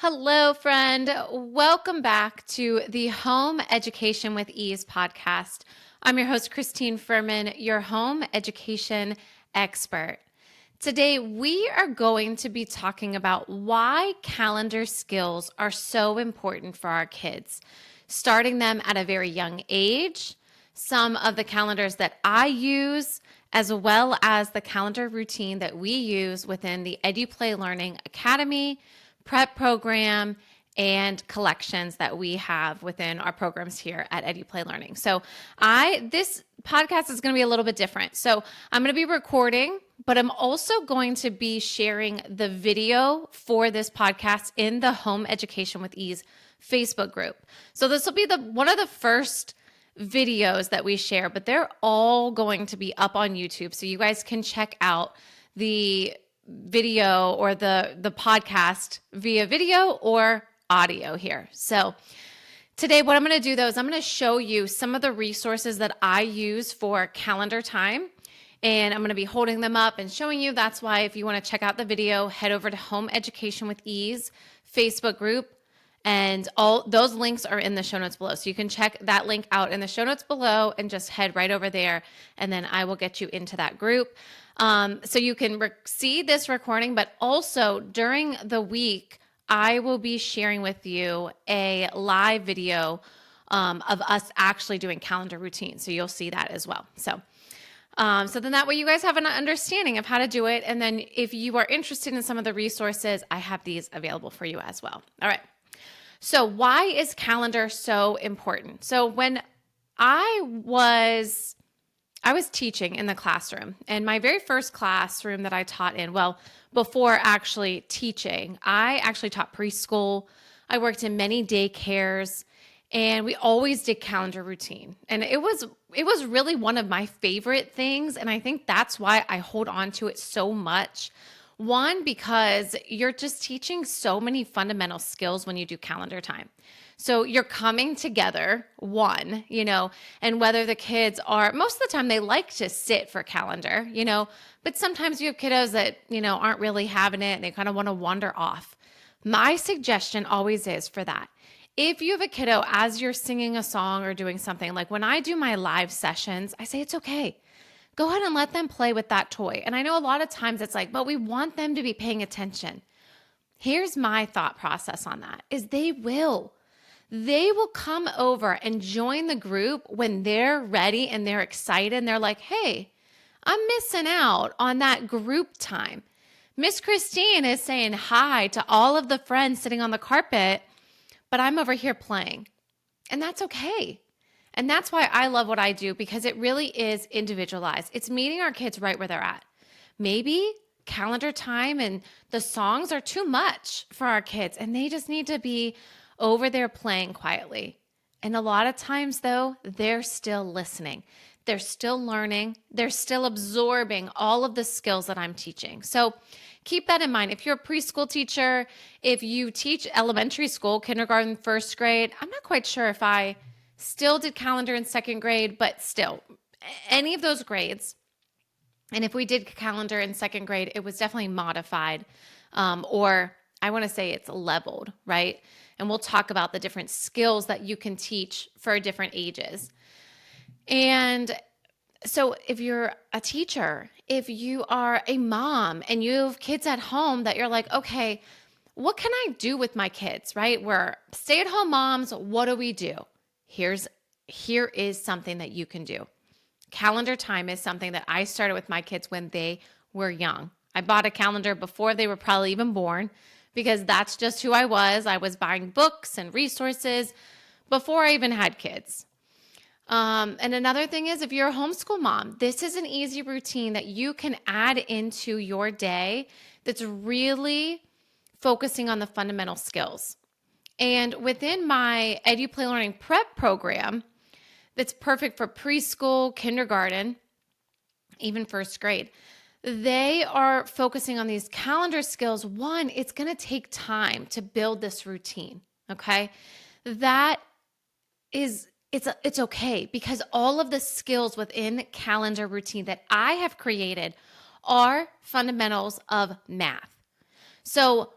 Hello, friend. Welcome back to the Home Education with Ease podcast. I'm your host, Christine Furman, your home education expert. Today, we are going to be talking about why calendar skills are so important for our kids, starting them at a very young age, some of the calendars that I use, as well as the calendar routine that we use within the EduPlayLearning Academy, prep program, and collections that we have within our programs here at EduPlayLearning. So this podcast is going to be a little bit different. So I'm going to be recording, but I'm also going to be sharing the video for this podcast in the Home Education with Ease Facebook group. So this will be one of the first videos that we share, but they're all going to be up on YouTube. So you guys can check out the video or the podcast via video or audio here. So today what I'm going to do though is I'm going to show you some of the resources that I use for calendar time, and I'm going to be holding them up and showing you. That's why if you want to check out the video, head over to Home Education with Ease Facebook group, and all those links are in the show notes below. So you can check that link out in the show notes below and just head right over there, and then I will get you into that group. So you can see this recording, but also during the week, I will be sharing with you a live video of us actually doing calendar routines. So you'll see that as well. So then that way you guys have an understanding of how to do it. And then if you are interested in some of the resources, I have these available for you as well. All right. So why is calendar so important? So when I was teaching in the classroom, and my very first classroom that I taught in, well, before actually teaching, I actually taught preschool. I worked in many daycares, and we always did calendar routine. And it was really one of my favorite things, and I think that's why I hold on to it so much. One, because you're just teaching so many fundamental skills when you do calendar time. So you're coming together, and whether the kids most of the time they like to sit for calendar, but sometimes you have kiddos that, aren't really having it and they kind of want to wander off. My suggestion always is for that. If you have a kiddo, as you're singing a song or doing something, like when I do my live sessions, I say it's okay. Go ahead and let them play with that toy. And I know a lot of times it's like, but we want them to be paying attention. Here's my thought process on that is they will come over and join the group when they're ready and they're excited and they're like, hey, I'm missing out on that group time. Miss Christine is saying hi to all of the friends sitting on the carpet, but I'm over here playing. And that's okay. And that's why I love what I do, because it really is individualized. It's meeting our kids right where they're at. Maybe calendar time and the songs are too much for our kids and they just need to be over there playing quietly. And a lot of times though, they're still listening. They're still learning. They're still absorbing all of the skills that I'm teaching. So keep that in mind. If you're a preschool teacher, if you teach elementary school, kindergarten, first grade, I'm not quite sure if I still did calendar in second grade, but still, any of those grades. And if we did calendar in second grade, it was definitely modified, or I want to say it's leveled, right? And we'll talk about the different skills that you can teach for different ages. And so if you're a teacher, if you are a mom and you have kids at home that you're like, okay, what can I do with my kids, right? We're stay-at-home moms. What do we do? Here is something that you can do. Calendar time is something that I started with my kids when they were young. I bought a calendar before they were probably even born, because that's just who I was. I was buying books and resources before I even had kids. And another thing is, if you're a homeschool mom, this is an easy routine that you can add into your day that's really focusing on the fundamental skills. And within my EduPlayLearning prep program, that's perfect for preschool, kindergarten, even first grade, they are focusing on these calendar skills. One, it's going to take time to build this routine, okay? That is, it's okay, because all of the skills within calendar routine that I have created are fundamentals of math. So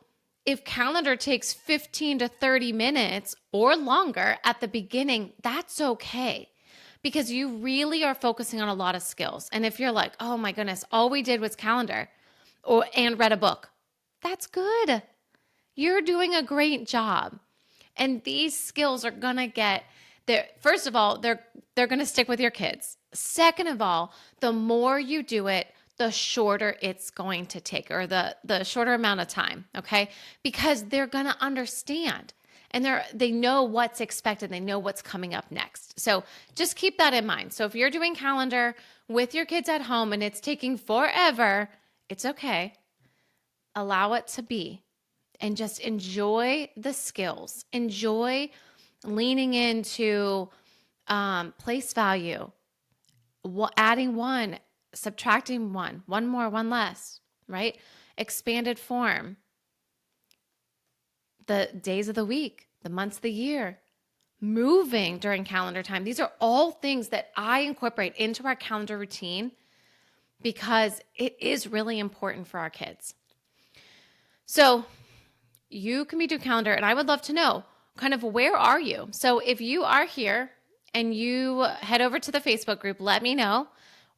if calendar takes 15 to 30 minutes or longer at the beginning, that's okay, because you really are focusing on a lot of skills. And if you're like, oh my goodness, all we did was calendar and read a book, that's good. You're doing a great job. And these skills are going to get there. First of all, they're going to stick with your kids. Second of all, the more you do it, the shorter it's going to take, or the shorter amount of time, okay? Because they're going to understand, and they know what's expected. They know what's coming up next. So just keep that in mind. So if you're doing calendar with your kids at home and it's taking forever, it's okay. Allow it to be, and just enjoy the skills. Enjoy leaning into place value, adding one, subtracting one more, one less, right? Expanded form, the days of the week, the months of the year, moving during calendar time. These are all things that I incorporate into our calendar routine because it is really important for our kids. So you can be doing calendar, and I would love to know kind of where are you? So if you are here and you head over to the Facebook group, let me know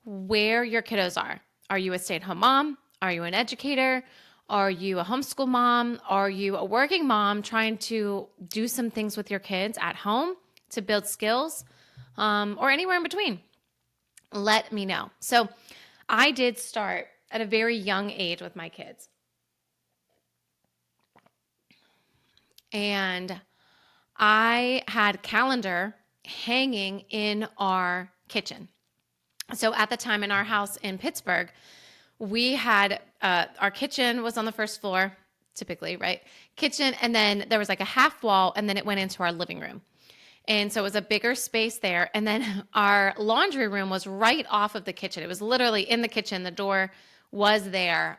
where your kiddos are. Are you a stay-at-home mom? Are you an educator? Are you a homeschool mom? Are you a working mom trying to do some things with your kids at home to build skills, or anywhere in between? Let me know. So I did start at a very young age with my kids. And I had calendar hanging in our kitchen. So at the time in our house in Pittsburgh, we had our kitchen was on the first floor, typically, right? Kitchen, and then there was like a half wall, and then it went into our living room. And so it was a bigger space there. And then our laundry room was right off of the kitchen. It was literally in the kitchen. The door was there.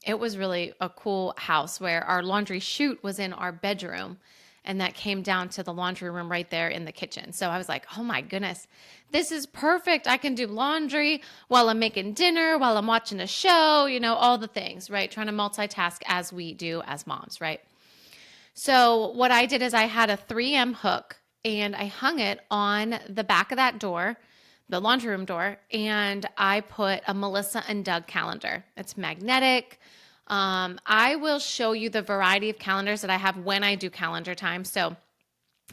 It was really a cool house where our laundry chute was in our bedroom, and that came down to the laundry room right there in the kitchen. So I was like, oh my goodness, this is perfect. I can do laundry while I'm making dinner, while I'm watching a show, all the things, right? Trying to multitask as we do as moms, right? So what I did is I had a 3M hook, and I hung it on the back of that door, the laundry room door, and I put a Melissa and Doug calendar. It's magnetic. I will show you the variety of calendars that I have when I do calendar time. So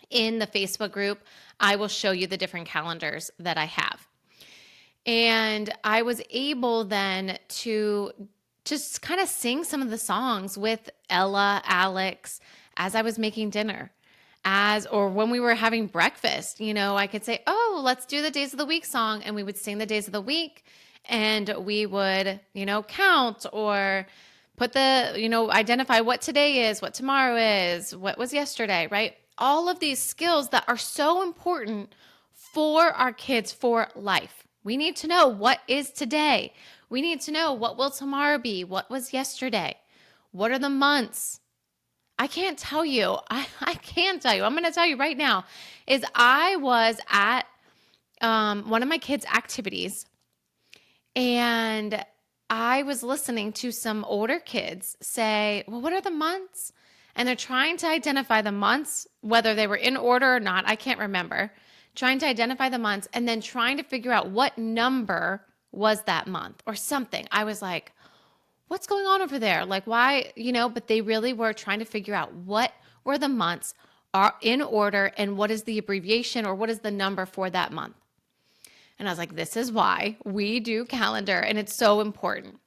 in the Facebook group, I will show you the different calendars that I have. And I was able then to just kind of sing some of the songs with Ella, Alex, as I was making dinner. Or when we were having breakfast, I could say, oh, let's do the days of the week song. And we would sing the days of the week, and we would, count or put identify what today is, what tomorrow is, what was yesterday, right? All of these skills that are so important for our kids for life. We need to know what is today. We need to know what will tomorrow be, what was yesterday, what are the months. I can't tell you. I can't tell you. I'm going to tell you right now is I was at one of my kids' activities, and I was listening to some older kids say, well, what are the months? And they're trying to identify the months, whether they were in order or not. I can't remember. Trying to identify the months and then trying to figure out what number was that month or something. I was like, what's going on over there? Like, why, but they really were trying to figure out what were the months are in order and what is the abbreviation or what is the number for that month. And I was like, this is why we do calendar, and it's so important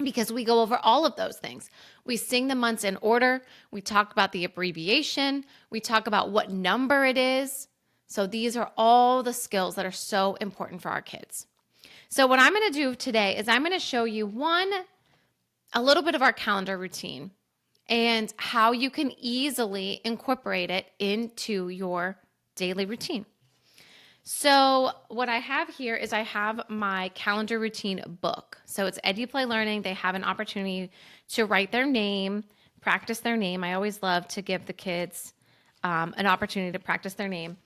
because we go over all of those things. We sing the months in order. We talk about the abbreviation. We talk about what number it is. So these are all the skills that are so important for our kids. So what I'm going to do today is I'm going to show you a little bit of our calendar routine and how you can easily incorporate it into your daily routine. So what I have here is I have my calendar routine book. So it's EduPlayLearning. They have an opportunity to write their name, practice their name. I always love to give the kids an opportunity to practice their name.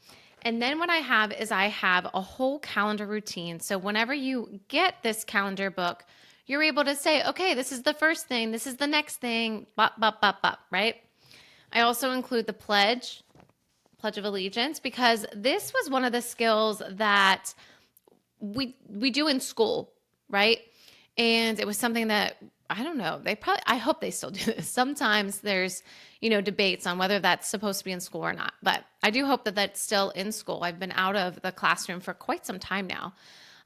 And then what I have a whole calendar routine. So whenever you get this calendar book, you're able to say, okay, this is the first thing, this is the next thing, bop, bop, bop, bop, right? I also include the Pledge of Allegiance, because this was one of the skills that we do in school, right? And it was something that, I don't know, I hope they still do this. Sometimes there's, debates on whether that's supposed to be in school or not, but I do hope that that's still in school. I've been out of the classroom for quite some time now.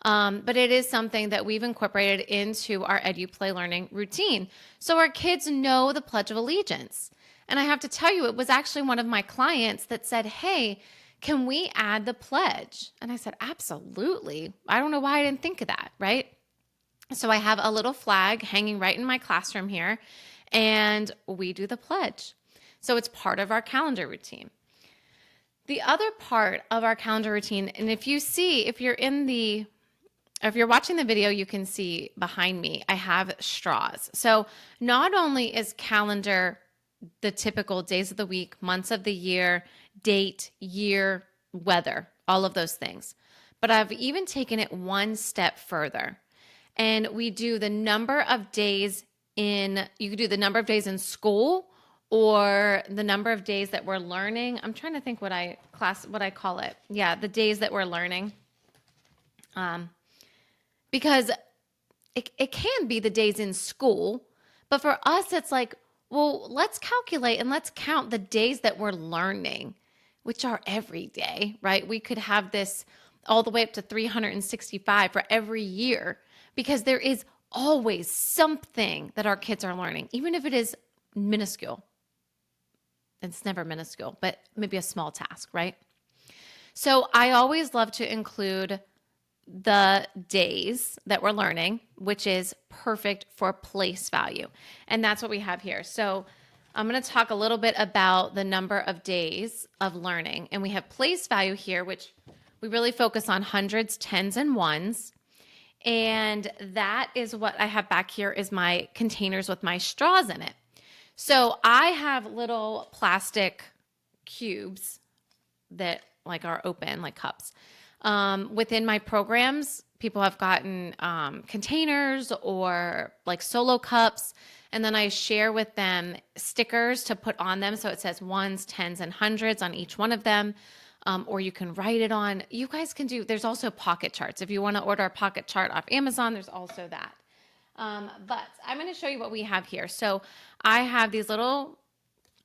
But it is something that we've incorporated into our EduPlayLearning routine. So our kids know the Pledge of Allegiance. And I have to tell you, it was actually one of my clients that said, hey, can we add the pledge? And I said, absolutely. I don't know why I didn't think of that, right? So I have a little flag hanging right in my classroom here, and we do the pledge. So it's part of our calendar routine. The other part of our calendar routine, and if you're watching the video, you can see behind me, I have straws. So not only is calendar the typical days of the week, months of the year, date, year, weather, all of those things, but I've even taken it one step further. And we do the number of days you could do the number of days in school or the number of days that we're learning. I'm trying to think what I call it. Yeah, the days that we're learning. Because it can be the days in school, but for us, it's like, well, let's calculate and let's count the days that we're learning, which are every day, right? We could have this all the way up to 365 for every year, because there is always something that our kids are learning, even if it is minuscule. It's never minuscule, but maybe a small task, right? So I always love to include the days that we're learning, which is perfect for place value. And that's what we have here. So I'm going to talk a little bit about the number of days of learning. And we have place value here, which we really focus on hundreds, tens, and ones. And that is what I have back here is my containers with my straws in it. So I have little plastic cubes that are open, like cups. Within my programs, people have gotten containers or like solo cups, and then I share with them stickers to put on them. So it says ones, tens, and hundreds on each one of them. Or you can write it on. You guys can there's also pocket charts. If you want to order a pocket chart off Amazon, there's also that. But I'm going to show you what we have here. So I have these little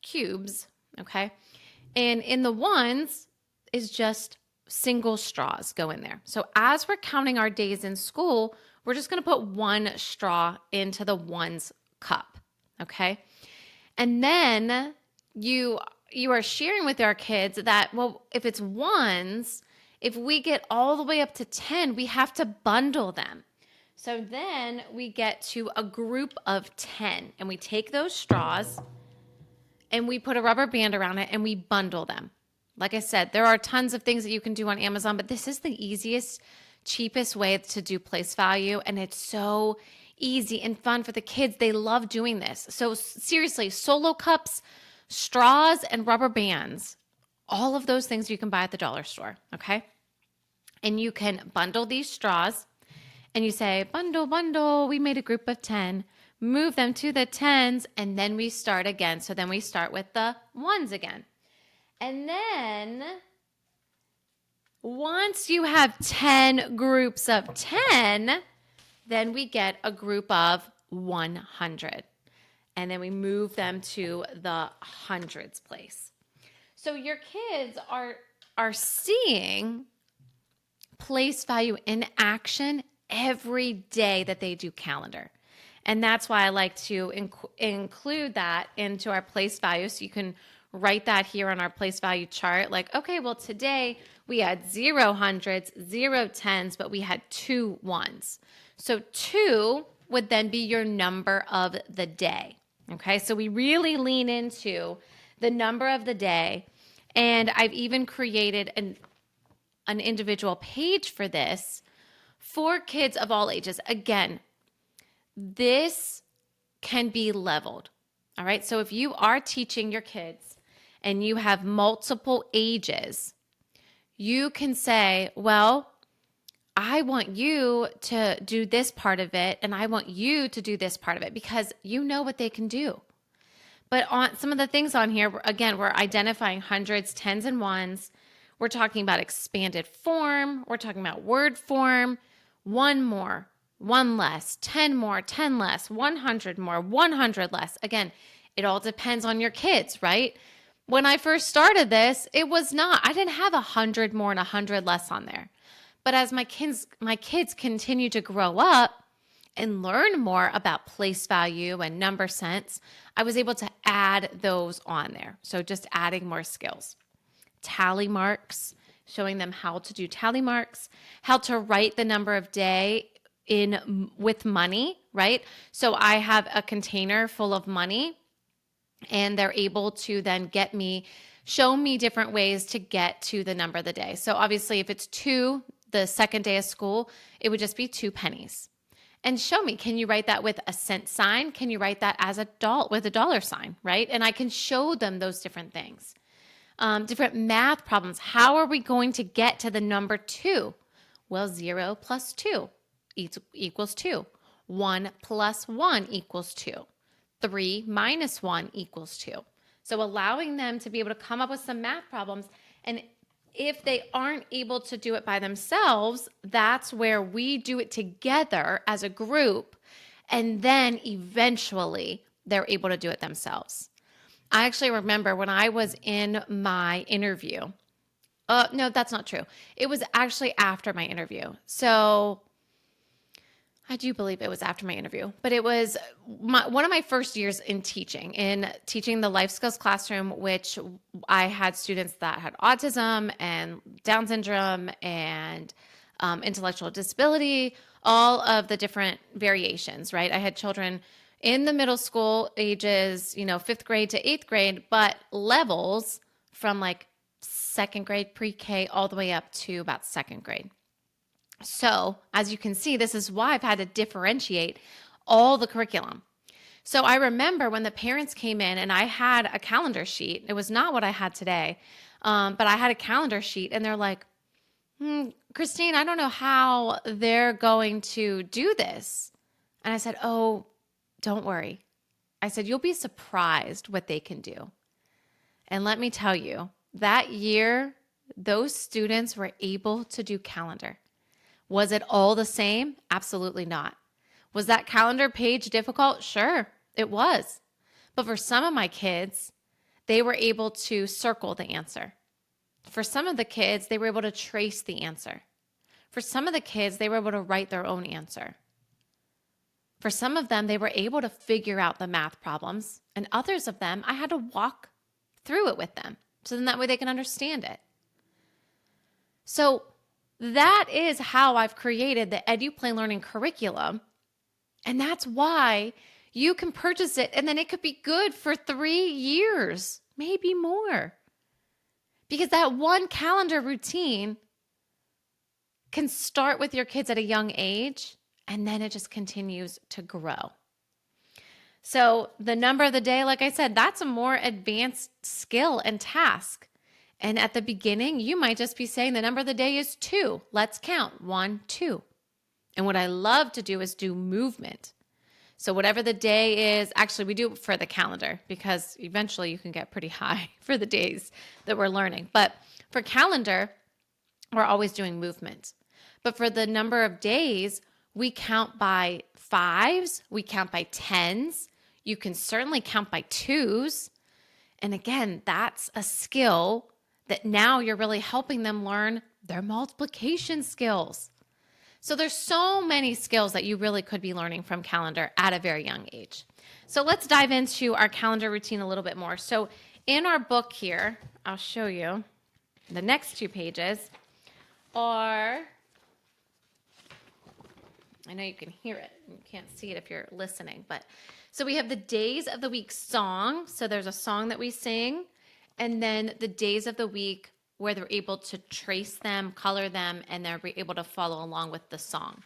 cubes, okay? And in the ones is just single straws go in there. So as we're counting our days in school, we're just going to put one straw into the ones cup, okay? And then you are sharing with our kids that, well, if it's ones, if we get all the way up to 10, we have to bundle them. So then we get to a group of 10, and we take those straws and we put a rubber band around it and we bundle them. Like I said, there are tons of things that you can do on Amazon, but this is the easiest, cheapest way to do place value. And it's so easy and fun for the kids. They love doing this. So seriously, solo cups, straws, and rubber bands, all of those things you can buy at the dollar store, okay? And you can bundle these straws, and you say, bundle, bundle, we made a group of 10, move them to the tens, and then we start again. So then we start with the ones again. And then once you have 10 groups of 10, then we get a group of 100. And then we move them to the hundreds place. So your kids are seeing place value in action every day that they do calendar. And that's why I like to include that into our place value. So you can write that here on our place value chart. Like, okay, well, today we had 0 hundreds, 0 tens, but we had 2 ones. So 2 would then be your number of the day. Okay, so we really lean into the number of the day. And I've even created an individual page for this for kids of all ages. Again, this can be leveled. All right, so if you are teaching your kids and you have multiple ages, you can say, well, I want you to do this part of it, and I want you to do this part of it because you know what they can do. But on some of the things on here, again, we're identifying hundreds, tens, and ones. We're talking about expanded form. We're talking about word form. One more, one less, 10 more, 10 less, 100 more, 100 less. Again, it all depends on your kids, right? When I first started this, it was not, I didn't have 100 more and 100 less on there. But as my kids continue to grow up and learn more about place value and number sense, I was able to add those on there. So just adding more skills. Tally marks, showing them how to do tally marks, how to write the number of day in with money, right? So I have a container full of money, and they're able to then show me different ways to get to the number of the day. So obviously if it's 2, the second day of school, it would just be 2 pennies. And show me, can you write that with a cent sign? Can you write that as with a dollar sign, right? And I can show them those different things. Different math problems. How are we going to get to the number 2? Well, 0 plus 2 equals 2. 1 plus 1 equals 2. 3 minus 1 equals 2. So allowing them to be able to come up with some math problems. And if they aren't able to do it by themselves, that's where we do it together as a group. And then eventually they're able to do it themselves. I actually remember when I was in my interview. No, that's not true. It was actually after my interview. So I do believe it was after my interview, but it was one of my first years in teaching the life skills classroom, which I had students that had autism and Down syndrome and intellectual disability, all of the different variations, right? I had children in the middle school ages, 5th grade to 8th grade, but levels from like 2nd grade pre-K all the way up to about 2nd grade. So as you can see, this is why I've had to differentiate all the curriculum. So I remember when the parents came in and I had a calendar sheet. It was not what I had today, but I had a calendar sheet and they're like, Christine, I don't know how they're going to do this. And I said, oh, don't worry. I said, you'll be surprised what they can do. And let me tell you, that year, those students were able to do calendar. Was it all the same? Absolutely not. Was that calendar page difficult? Sure, it was. But for some of my kids, they were able to circle the answer. For some of the kids, they were able to trace the answer. For some of the kids, they were able to write their own answer. For some of them, they were able to figure out the math problems. And others of them, I had to walk through it with them. So then that way they can understand it. So that is how I've created the EduPlayLearning curriculum. And that's why you can purchase it and then it could be good for 3 years, maybe more. Because that one calendar routine can start with your kids at a young age and then it just continues to grow. So the number of the day, like I said, that's a more advanced skill and task. And at the beginning, you might just be saying the number of the day is 2. Let's count 1, 2. And what I love to do is do movement. So whatever the day is, actually we do it for the calendar because eventually you can get pretty high for the days that we're learning. But for calendar, we're always doing movement. But for the number of days, we count by 5s, we count by 10s. You can certainly count by 2s. And again, that's a skill that now you're really helping them learn their multiplication skills. So there's so many skills that you really could be learning from calendar at a very young age. So let's dive into our calendar routine a little bit more. So in our book here, I'll show you the next 2 pages are, I know you can hear it. You can't see it if you're listening, but so we have the days of the week song. So there's a song that we sing, and then the days of the week where they're able to trace them, color them, and they're able to follow along with the song.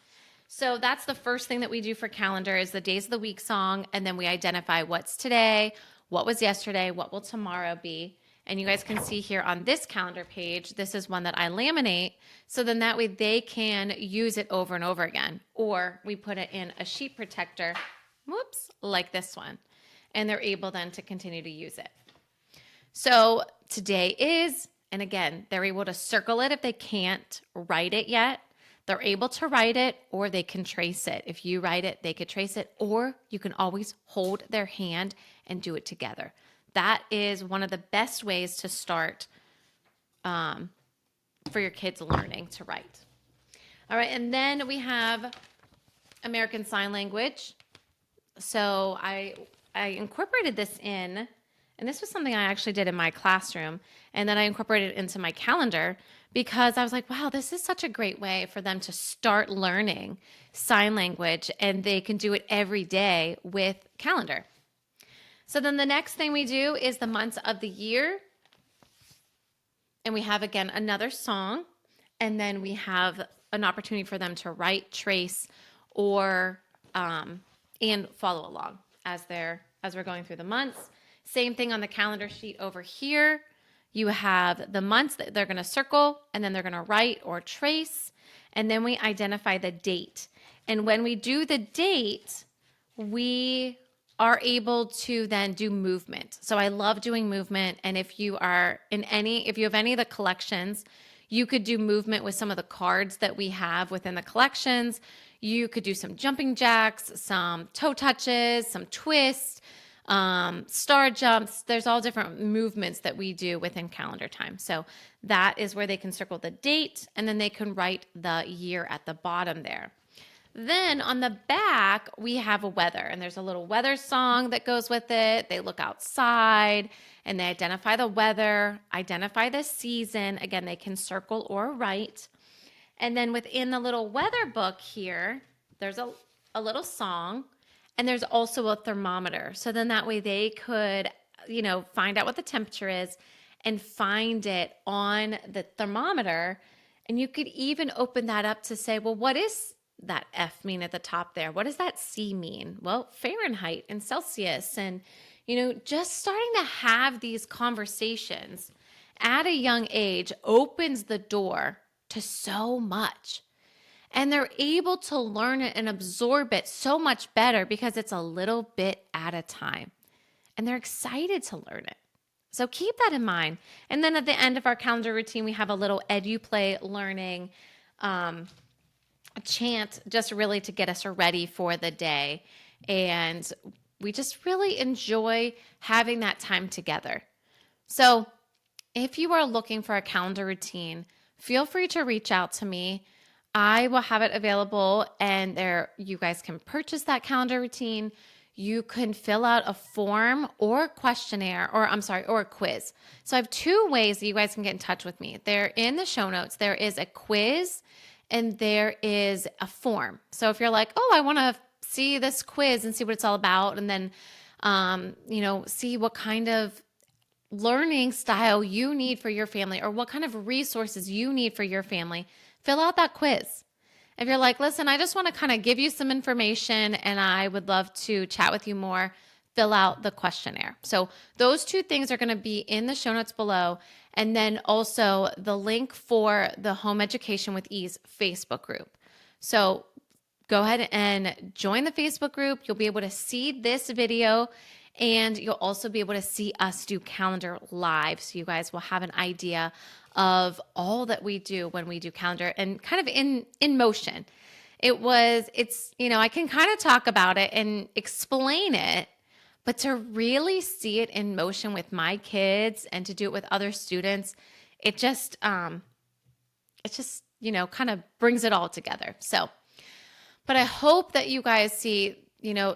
So that's the first thing that we do for calendar is the days of the week song, and then we identify what's today, what was yesterday, what will tomorrow be, And you guys can see here on this calendar page, this is one that I laminate. So then that way they can use it over and over again. Or we put it in a sheet protector, whoops, like this one. And they're able then to continue to use it. So today is, and again, they're able to circle it if they can't write it yet. They're able to write it, or they can trace it. If you write it, they could trace it, or you can always hold their hand and do it together. That is one of the best ways to start for your kids learning to write. All right, and then we have American Sign Language. So I incorporated this in, and this was something I actually did in my classroom, and then I incorporated it into my calendar because I was like, wow, this is such a great way for them to start learning sign language, and they can do it every day with calendar. So then the next thing we do is the months of the year. And we have, again, another song. And then we have an opportunity for them to write, trace, or and follow along as we're going through the months. Same thing on the calendar sheet over here. You have the months that they're going to circle, and then they're going to write or trace. And then we identify the date. And when we do the date, we are able to then do movement. So I love doing movement. And if you have any of the collections, you could do movement with some of the cards that we have within the collections. You could do some jumping jacks, some toe touches, some twists, star jumps. There's all different movements that we do within calendar time. So that is where they can circle the date, and then they can write the year at the bottom there. Then on the back, we have a weather, and there's a little weather song that goes with it. They look outside and they identify the weather, identify the season. Again, they can circle or write. And then within the little weather book here, there's a little song, and there's also a thermometer. So then that way they could, find out what the temperature is and find it on the thermometer. And you could even open that up to say, well, what is that F mean at the top there? What does that C mean? Well, Fahrenheit and Celsius. And, just starting to have these conversations at a young age opens the door to so much. And they're able to learn it and absorb it so much better because it's a little bit at a time. And they're excited to learn it. So keep that in mind. And then at the end of our calendar routine, we have a little eduplaylearning a chant, just really to get us ready for the day. And we just really enjoy having that time together. So if you are looking for a calendar routine, feel free to reach out to me. I will have it available, and you guys can purchase that calendar routine. You can fill out a form or a questionnaire, or a quiz. So I have two ways that you guys can get in touch with me. They're in the show notes. There is a quiz and there is a form. So if you're like, oh, I want to see this quiz and see what it's all about, and then, see what kind of learning style you need for your family, or what kind of resources you need for your family, fill out that quiz. If you're like, listen, I just want to kind of give you some information and I would love to chat with you more, fill out the questionnaire. So those two things are going to be in the show notes below. And then also the link for the Home Education with Ease Facebook group. So go ahead and join the Facebook group. You'll be able to see this video, and you'll also be able to see us do calendar live. So you guys will have an idea of all that we do when we do calendar, and kind of in motion. I can kind of talk about it and explain it, but to really see it in motion with my kids and to do it with other students, it just kind of brings it all together. So, but I hope that you guys see,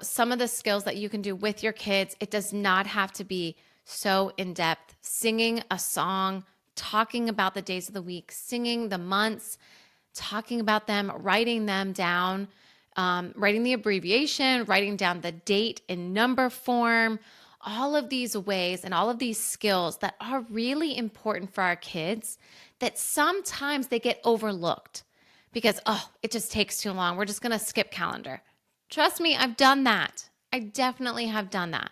some of the skills that you can do with your kids. It does not have to be so in-depth. Singing a song, talking about the days of the week, singing the months, talking about them, writing them down, writing the abbreviation, writing down the date in number form, all of these ways and all of these skills that are really important for our kids, that sometimes they get overlooked because, it just takes too long. We're just going to skip calendar. Trust me, I've done that. I definitely have done that.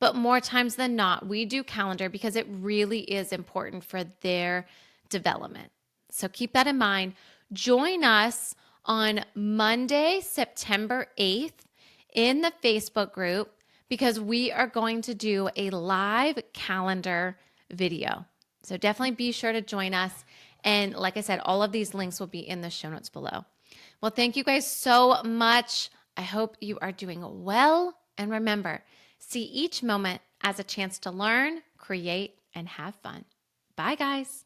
but more times than not, we do calendar because it really is important for their development. So keep that in mind. Join us on Monday, September 8th in the Facebook group because we are going to do a live calendar video. So definitely be sure to join us. And like I said, all of these links will be in the show notes below. Well, thank you guys so much. I hope you are doing well. And remember, see each moment as a chance to learn, create, and have fun. Bye, guys.